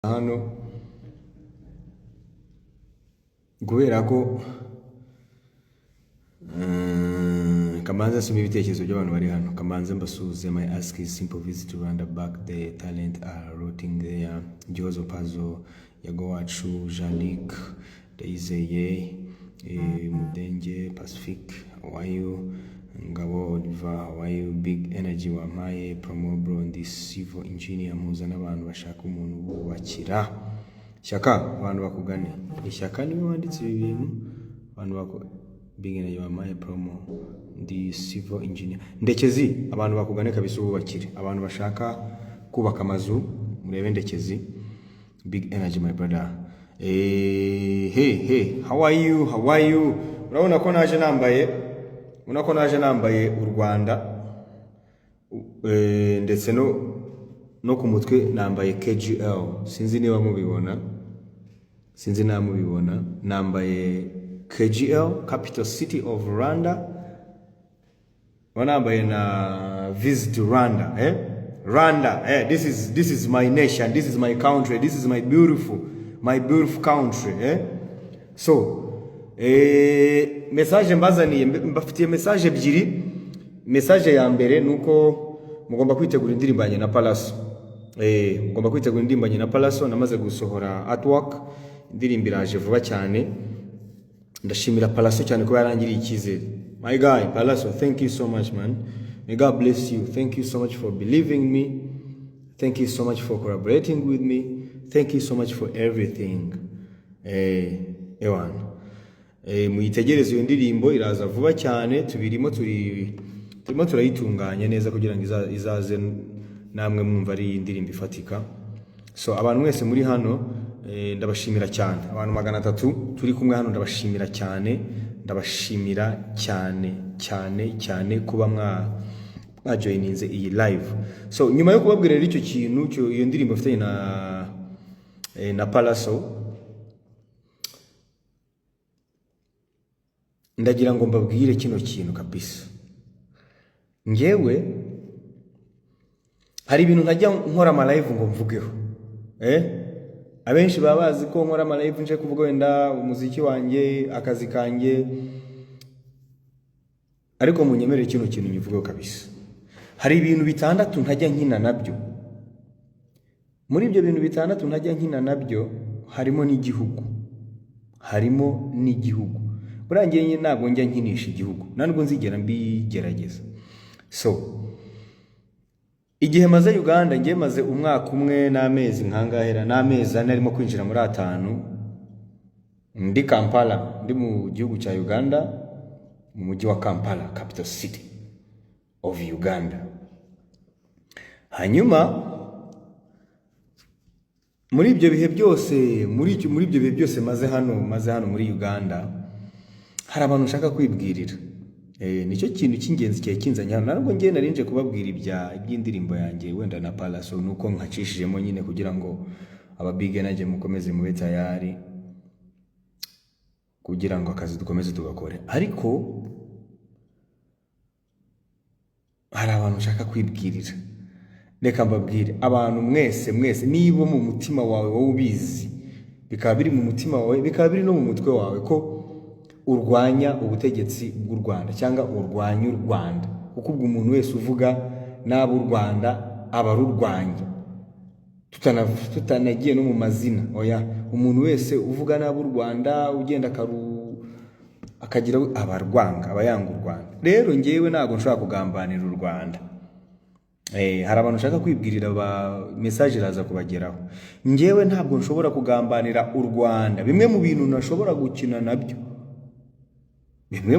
hano guhera ko kamanza sumi ibitekerezo by'abantu bari hano. Kamanza mbasuze. My ask is simple: visit to Rwanda, back the talent are rotting there. Jozo Pazo, Yagowachu, Janik, Deizeye, Mudenge, Pacific, how are you? Ngabo Oliver, how are you? Big Energy Wamaye, Promo Bro, this civil engineer muza n'abantu bashaka umuntu bubakira. Shaka abantu bakugane. Ishaka niwe wanditse ibi bintu. Abantu bako Big Energy Wamaye, Promo, the civil engineer. Ndekezi abantu bakugane kabisa ububakire. Abantu bashaka kubaka amazu murebe Ndekezi. Big Energy my brother. Hey, how are you? How are you? Urabona ko naje nambaye u Rwanda ndetse no ku mutwe nambaye KGL. Sinzi niba mubibona. Nambaye KGL, capital city of Rwanda. Nambaye na visit Rwanda, Rwanda, this is my nation, this is my country, this is my beautiful country, So message mbazaniye mbafitiye message ebyiri. Message ya mbere nuko mugomba kwitegura indirimbo yanjye na Palaso. Mugomba kwitegura indirimbo yanjye na Palaso. Namaze gusohora artwork, indirimbo iraje vuba cyane. Ndashimira Palaso cyane ko yarangiriye ikizere. My guy Palaso, thank you so much man. May God bless you. Thank you so much for believing me. Thank you so much for collaborating with me. Thank you so much for everything. Ewan. Muyitegereze iyo ndirimbo iraza vuba cyane. Turimo turayitunganya neza kugira ngo izaze namwe mwumva ari indirimbo ifatika. So abantu mwese muri hano ndabashimira cyane. Abantu 300 turi kumwe hano ndabashimira cyane. Cyane kuba mwajoyininze iyi live. So nyuma yo kubabwira icyo kintu iyo ndirimbo ifite na Palaso, ndagira ngo mbabwire kino kintu kabisa. Ngewe hari ibintu ntajya nkora ama live ngo mvugeho. Abenshi baba bazi ko nkora ama live nje kuvuga wenda umuziki wanjye, akazi kanjye, ariko munyemerere kino kintu nyivugeho kabisa. Hari ibintu 6 ntajya nkina nabyo. Muri ibyo bintu 6 ntajya nkina nabyo harimo n'igihugu. Burangiye nyine ntabwo njya nkinisha igihugu, ntabwo nzigera mbigerageza. So igihe maze Uganda, ngiye maze umwaka umwe n'amezi nkangahera, n'amezi 4 arimo kwinjira muri 5 ndi Kampala, ndi mu gihugu cya Uganda, mu mujyi wa Kampala, capital city of Uganda. Hanyuma muri ibyo bihe byose maze hano muri Uganda, hari abantu nshaka kwibwirira. Nicyo kintu cy'ingenzi cyaye kinzanya hano. Narwo ngiye narinje kubabwira iby'indirimbo yanjye wenda na Palaso, nuko nkacishijemo nyine kugira ngo aba Big Energy mukomeze mube tayari kugira ngo akazi dukomeze tugakore. Ariko hari abantu nshaka kwibwirira. Reka mbabwire abantu mwese niba mu mutima wawe wowe ubizi, bikaba biri mu mutima wawe, bikaba biri no mu mutwe wawe ko urwanya ubutegetsi bw'u Rwanda cyangwa urwanya u Rwanda, kuko ubwo umuntu wese uvuga n'abo u Rwanda aba arurwanya, tutanagiye no mu mazina. Umuntu wese uvuga n'abo u Rwanda ugenda akagira abarwanga, abayanga u Rwanda. Rero ngewe ntabwo nshaka kugambanira u Rwanda. Hari abantu nshaka kwibwirira message iraza kubageraho. Ngewe ntabwo nshobora kugambanira u Rwanda. Bimwe mu bintu ntashobora gukina nabyo. Ngewe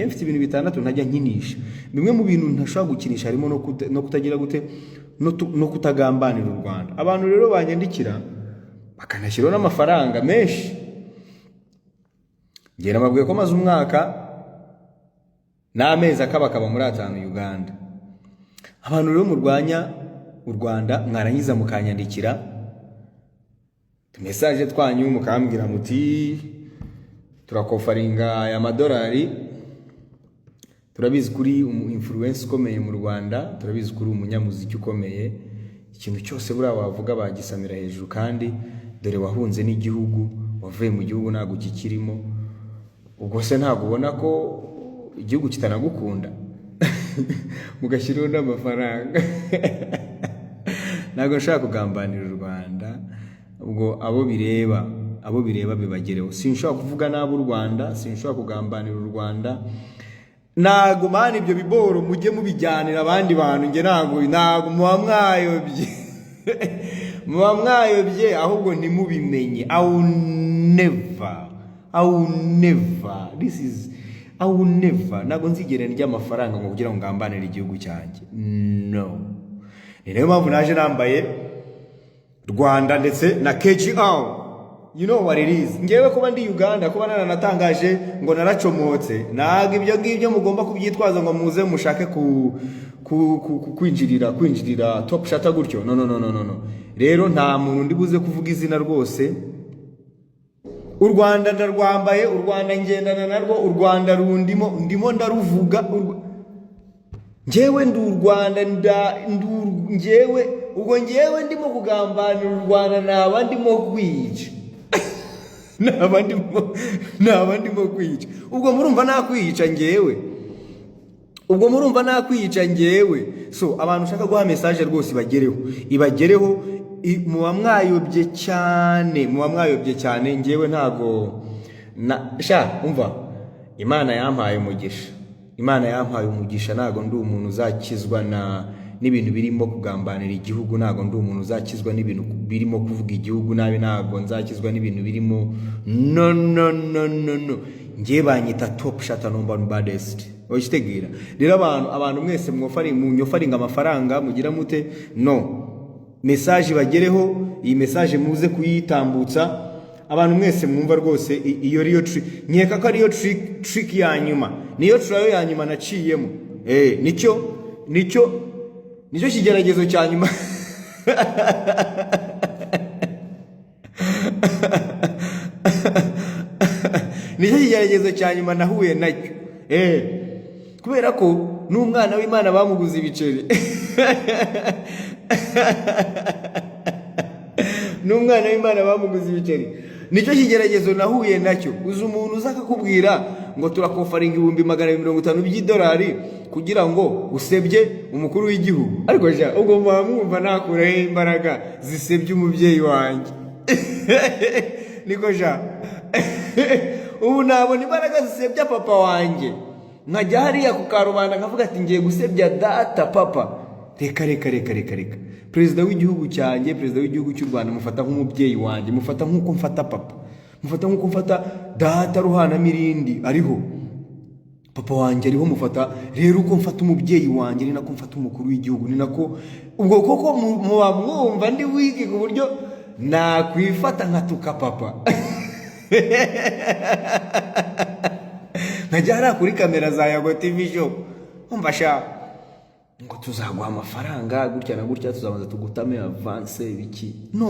mfite ibintu 6 ntajya nkinisha. Bimwe mu bintu ntashobora gukinisha harimo no kutagira gute no kutagambanira u Rwanda. Abantu rero banyandikira bakanashyiraho n'amafaranga menshi. Ngiye namabwiye ko maze umwaka n'amezi akabakaba muri 5 Uganda. Abantu rero murwanya u Rwanda mwarangiza mukanyandikira message twanyu mukambwira muti turakofaringa aya madolari, turabizi kuri influence ukomeye mu Rwanda, turabizi kuri umunyamuziki ukomeye, ikintu cyose buriya wavuga bagisamira hejuru, kandi dore wahunze n'igihugu, wavuye mu gihugu ntabwo kikirimo. Ubwo se ntabwo ubona ko igihugu kitanagukunda? Mugashyiraho n'amafaranga. Ntabwo nshaka kugambanira u Rwanda, ubwo abo bireba bibagereho. Sinshobora kuvuga nabi u Rwanda, sinshobora kugambanira u Rwanda. Ntago mani ibyo biboro mujye mubijyanira abandi bantu, nge ntago muba mwayobye, ahubwo ntimubimenye. I will never ntago nzigera ndya amafaranga ngo kugira ngo ngambanire igihugu cyanjye. No. Ni nayo mpamvu naje nambaye Rwanda ndetse na KGR. You know what it is. Ngewe kuba ndi Uganda, kuba nanatangaje ngo naracomotse, ntago ibyo ngibyo mugomba kubyitwaza ngo muze mushake kwinjirira top shata gutyo. No. Rero nta muntu ndi buze kuvuga izina rwose. U Rwanda ndarwambaye, u Rwanda ngendana narwo, u Rwanda ndimo ndaruvuga. Ngewe ndi u Rwanda ngewe ndimo kugambanira u Rwanda, naba ndimo kwica. Naba ndimo kwica. Ubwo murumva nakwica ngewe. So abantu ushaka guha message rwose ibagereho. Muba mwayobye cyane. Ngewe ntago umva, Imana yampaye umugisha. Ntago ndi umuntu uzakizwa n'ibintu birimo kugambanira igihugu. Ntago ndi umuntu uzakizwa n'ibintu birimo kuvuga igihugu nabi. Ntago nzakizwa n'ibintu birimo no. Ngiye banyita top shot number one baddest. Oyitegera rero abantu mwese munyofaringa amafaranga mugira mute? No. Message bagereho, iyi message muze kuyitambutsa. Abantu mwese mwumva rwose iyo riyo trick, nkeka ko ariyo trick ya nyuma, niyo trial ya nyuma naciyemo. Nicyo kigeragezo cya nyuma. Nicyo kigeragezo cya nyuma nahuye nacyo. Kubera ko n'umwana w'Imana bamuguze ibiceri. N'umwana w'Imana bamuguze ibiceri. Nicyo kigeragezo nahuye nacyo. Uzi umuntu uzaka kubwira ngo turakofaringa $250 by'idolari kugira ngo usebye umukuru w'igihugu. Ariko ubwo mwumva nakuraho imbaraga zisebye umubyeyi wanjye. Niko ubu nabona imbaraga zisebya papa wanjye, nkajya hariya ku karubanda nkavuga ati ngiye gusebya data papa. Reka. Perezida w'igihugu cyanjye, perezida w'igihugu cy'u Rwanda, mufata nk'umubyeyi wanjye, mufata nk'uko mfata papa, mufata nk'uko mfata data Ruhana Mirindi ariho, papa wanjye ariho, mufata rero uko mfata umubyeyi wanjye ni nako mfata umukuru w'igihugu. Ni nako ubwo koko muba mwumva ndi wiki ku buryo nakwifata nkatuka papa. Nkajya kuri kamera za Yago TV show umva ngo tuzaguha amafaranga gutya na gutya, tuzabanza tugutame avance biki. No.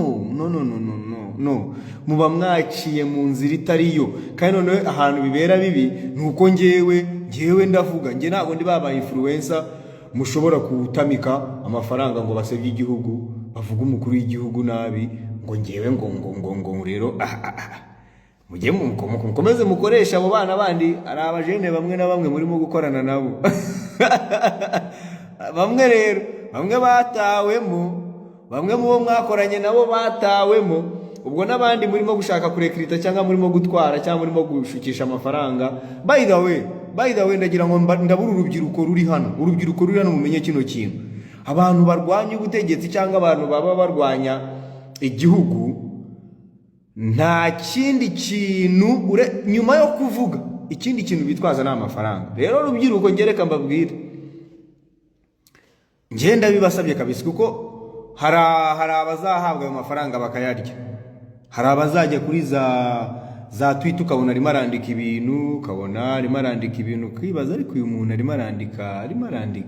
Muba mwaciye mu nzira itariyo. Kandi none ahantu bibera bibi nuko ngewe ndavuga, nge ntago ndi baba influencer mushobora kutamika amafaranga ngo basebye igihugu, bavuga umukuru w'igihugu nabi, ngo ngewe ngo rero mujye mukomeze mukoresha abo bana bandi. Ari abajene bamwe na bamwe murimo gukorana nabo. Bamwe batawemo, bamwe mu bo mwakoranye nabo batawemo. Ubwo nabandi murimo gushaka kurekrita cyangwa murimo gutwara cyangwa murimo gushukisha amafaranga. By the way ndagira ngo ndabura urubyiruko ruri hano mumenye kino kintu. Abantu barwanya ubutegetsi cyangwa abantu baba barwanya igihugu, nta kindi kintu nyuma yo kuvuga ikindi kintu bitwaza na amafaranga. Rero urubyiruko ngereka mbabwire, ngenda bibasabye kabisa, kuko hari abazahabwa ayo mafaranga bakayarya. Hari abazajya kuri za Twitter ukabona arimo arandika ibintu, kwibaza ariko uyu muntu arimo arandika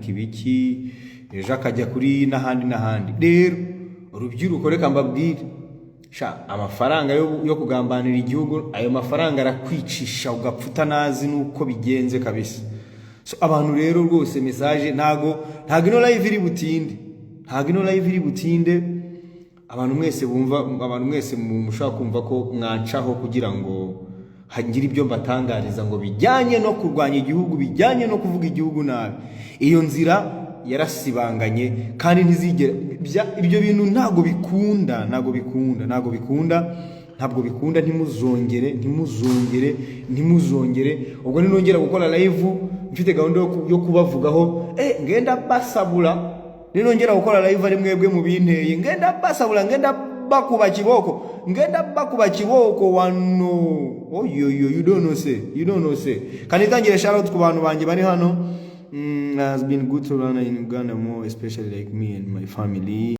ibiki, ejo akajya kuri n'ahandi. Rero urubyiruko reka mbabwire, amafaranga yo kugambanira igihugu, ayo mafaranga arakwicisha ugapfuta nazi nuko bigenze kabisa. So abantu rero rwose message ntago ino live iri butinde. ntago ino live iri butinde, abantu mwese mushaka kumva ko mwancaho kugira ngo hagira ibyo mbatangariza ngo bijyanye no kurwanya igihugu, bijyanye no kuvuga igihugu nabi. Iyo nzira yarasibanganye kandi ntizigera ibyo bintu ntago bikunda, ntimuzongere. Ubwo ninongera gukora live mfite gahunda yo kubavugaho, ngenda basabula, ninongera gukora live ari mwebwe mu binteye, ngenda basabula, ngenda bakuba kiboko wano. Oh you don't know say. Kanitangire shout out ku bantu banje bari hano. Has been good to run in Uganda more, especially like me and my family.